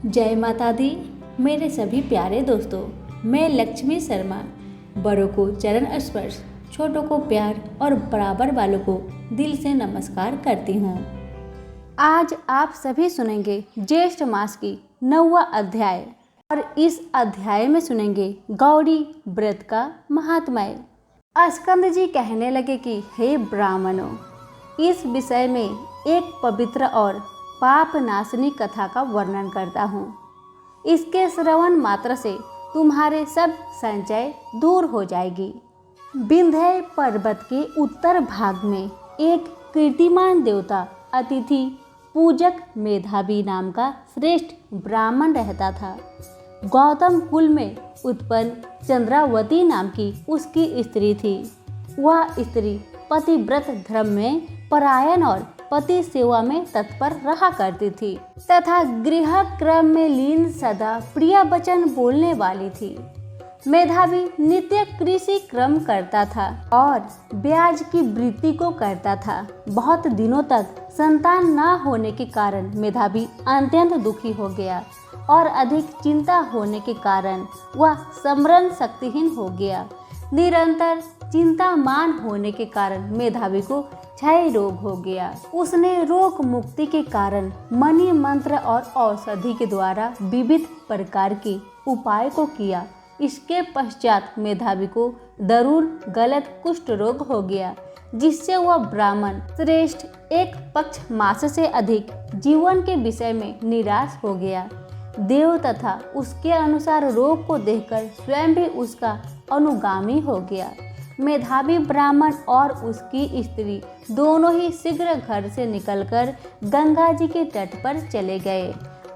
जय माता दी। मेरे सभी प्यारे दोस्तों, मैं लक्ष्मी शर्मा बड़ों को चरण स्पर्श, छोटों को प्यार और बराबर वालों को दिल से नमस्कार करती हूँ। आज आप सभी सुनेंगे ज्येष्ठ मास की 9वां अध्याय और इस अध्याय में सुनेंगे गौरी व्रत का महात्म्य। स्कंद जी कहने लगे कि हे ब्राह्मणों, इस विषय में एक पवित्र और पाप नाशनी कथा का वर्णन करता हूँ। इसके श्रवण मात्र से तुम्हारे सब संचय दूर हो जाएगी। विंध्य पर्वत के उत्तर भाग में एक कीर्तिमान देवता अतिथि पूजक मेधावी नाम का श्रेष्ठ ब्राह्मण रहता था। गौतम कुल में उत्पन्न चंद्रावती नाम की उसकी स्त्री थी। वह स्त्री पतिव्रत धर्म में परायण और पति सेवा में तत्पर रहा करती थी तथा गृह क्रम में लीन सदा प्रिय वचन बोलने वाली थी। मेधावी नित्य कृषि क्रम करता था और ब्याज की वृत्ति को करता था। बहुत दिनों तक संतान न होने के कारण मेधावी अत्यंत दुखी हो गया और अधिक चिंता होने के कारण वह स्मरण शक्तिहीन हो गया। निरंतर चिंतामान होने के कारण मेधावी को क्षय रोग हो गया। उसने रोग मुक्ति के कारण मणि मंत्र और औषधि के द्वारा विविध प्रकार के उपाय को किया। इसके पश्चात मेधावी को दरुण गलत कुष्ठ रोग हो गया, जिससे वह ब्राह्मण श्रेष्ठ एक पक्ष मास से अधिक जीवन के विषय में निराश हो गया। देव तथा उसके अनुसार रोग को देखकर स्वयं भी उसका अनुगामी हो गया। मेधावी ब्राह्मण और उसकी स्त्री दोनों ही शीघ्र घर से निकलकर गंगा जी के तट पर चले गए।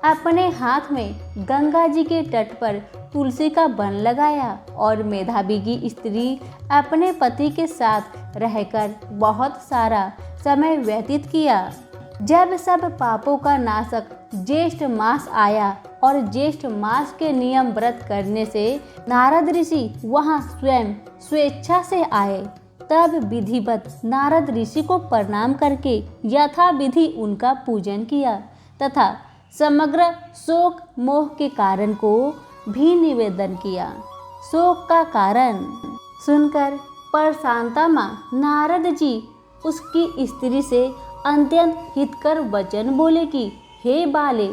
अपने हाथ में गंगा जी के तट पर तुलसी का वन लगाया और मेधावी की स्त्री अपने पति के साथ रहकर बहुत सारा समय व्यतीत किया। जब सब पापों का नाशक ज्येष्ठ मास आया और ज्येष्ठ मास के नियम व्रत करने से नारद ऋषि वहां स्वयं स्वेच्छा से आए, तब विधिवत नारद ऋषि को प्रणाम करके यथा विधि उनका पूजन किया तथा समग्र शोक मोह के कारण को भी निवेदन किया। शोक का कारण सुनकर प्रशांता माँ नारद जी उसकी स्त्री से अत्यंत हितकर वचन बोले कि हे बाले,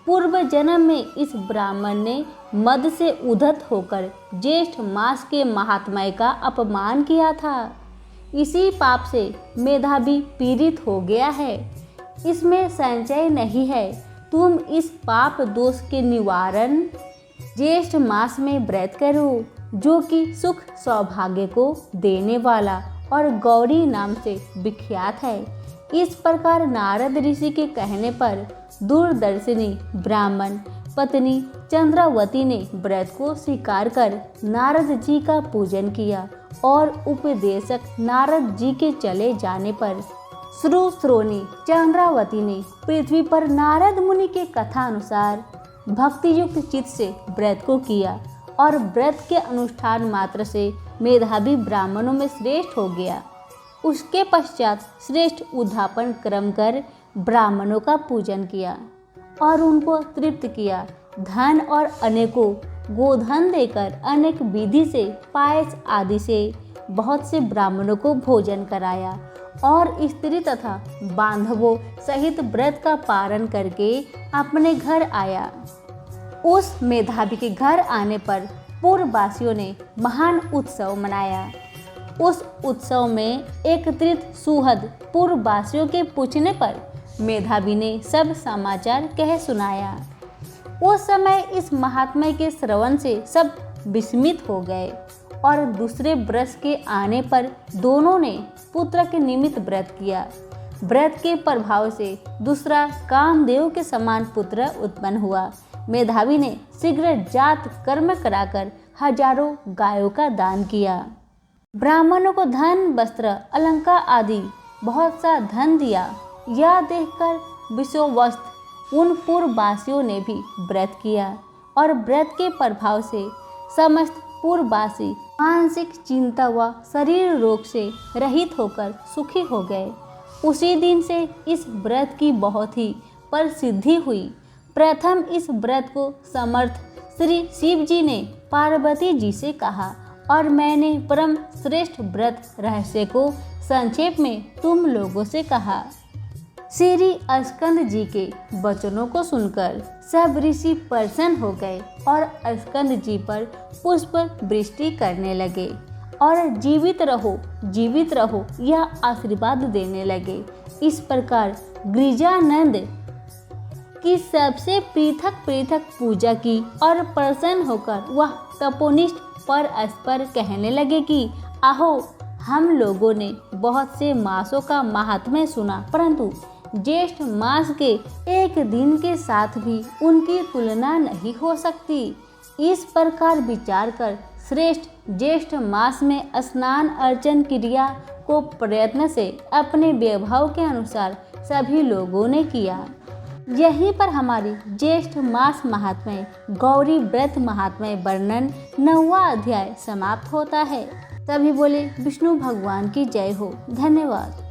पूर्व जन्म में इस ब्राह्मण ने मद से उद्धत होकर ज्येष्ठ मास के महात्म्य का अपमान किया था। इसी पाप से मेधावी पीड़ित हो गया है। इसमें संचय नहीं है। तुम इस पाप दोष के निवारण ज्येष्ठ मास में व्रत करो, जो कि सुख सौभाग्य को देने वाला और गौरी नाम से विख्यात है। इस प्रकार नारद ऋषि के कहने पर दूरदर्शिनी ब्राह्मण पत्नी चंद्रावती ने व्रत को स्वीकार कर नारद जी का पूजन किया और उपदेशक नारद जी के चले जाने पर श्रोणी चंद्रावती ने पृथ्वी पर नारद मुनि के कथा अनुसार भक्ति युक्त चित्त से व्रत को किया और व्रत के अनुष्ठान मात्र से मेधावी ब्राह्मणों में श्रेष्ठ हो गया। उसके पश्चात श्रेष्ठ उद्धापन क्रम कर ब्राह्मणों का पूजन किया और उनको तृप्त किया। धन और अनेकों गोधन देकर अनेक विधि से पायस आदि से बहुत से ब्राह्मणों को भोजन कराया और स्त्री तथा बांधवों सहित व्रत का पारण करके अपने घर आया। उस मेधावी के घर आने पर पूर्ववासियों ने महान उत्सव मनाया। उस उत्सव में एकत्रित सुहद पूर्ववासियों के पूछने पर मेधावी ने सब समाचार कह सुनाया। उस समय इस महात्म्य के श्रवण से सब विस्मित हो गए और दूसरे वर्ष के आने पर दोनों ने पुत्र के निमित्त व्रत किया। व्रत के प्रभाव से दूसरा कामदेव के समान पुत्र उत्पन्न हुआ। मेधावी ने शीघ्र जात कर्म कराकर हजारों गायों का दान किया। ब्राह्मणों को धन वस्त्र अलंकार आदि बहुत सा धन दिया। यह देखकर विश्वस्त उन पूर्ववासियों ने भी व्रत किया और व्रत के प्रभाव से समस्त पूर्ववासी मानसिक चिंता व शरीर रोग से रहित होकर सुखी हो गए। उसी दिन से इस व्रत की बहुत ही प्रसिद्धि हुई। प्रथम इस व्रत को समर्थ श्री शिव जी ने पार्वती जी से कहा और मैंने परम श्रेष्ठ व्रत रहस्य को संक्षेप में तुम लोगों से कहा। श्री स्कंद जी के वचनों को सुनकर सब ऋषि प्रसन्न हो गए और स्कंद जी पर पुष्प वृष्टि करने लगे और जीवित रहो यह आशीर्वाद देने लगे। इस प्रकार गिरिजानंद की सबसे पृथक पूजा की और प्रसन्न होकर वह तपोनिष्ठ परस्पर कहने लगे कि आहो, हम लोगों ने बहुत से मासों का महात्म्य सुना, परंतु ज्येष्ठ मास के एक दिन के साथ भी उनकी तुलना नहीं हो सकती। इस प्रकार विचार कर श्रेष्ठ ज्येष्ठ मास में स्नान अर्चन क्रिया को प्रयत्न से अपने वैभव के अनुसार सभी लोगों ने किया। यहीं पर हमारी ज्येष्ठ मास महात्म्य गौरी व्रत महात्म्य वर्णन 9वां अध्याय समाप्त होता है। सभी बोले विष्णु भगवान की जय हो। धन्यवाद।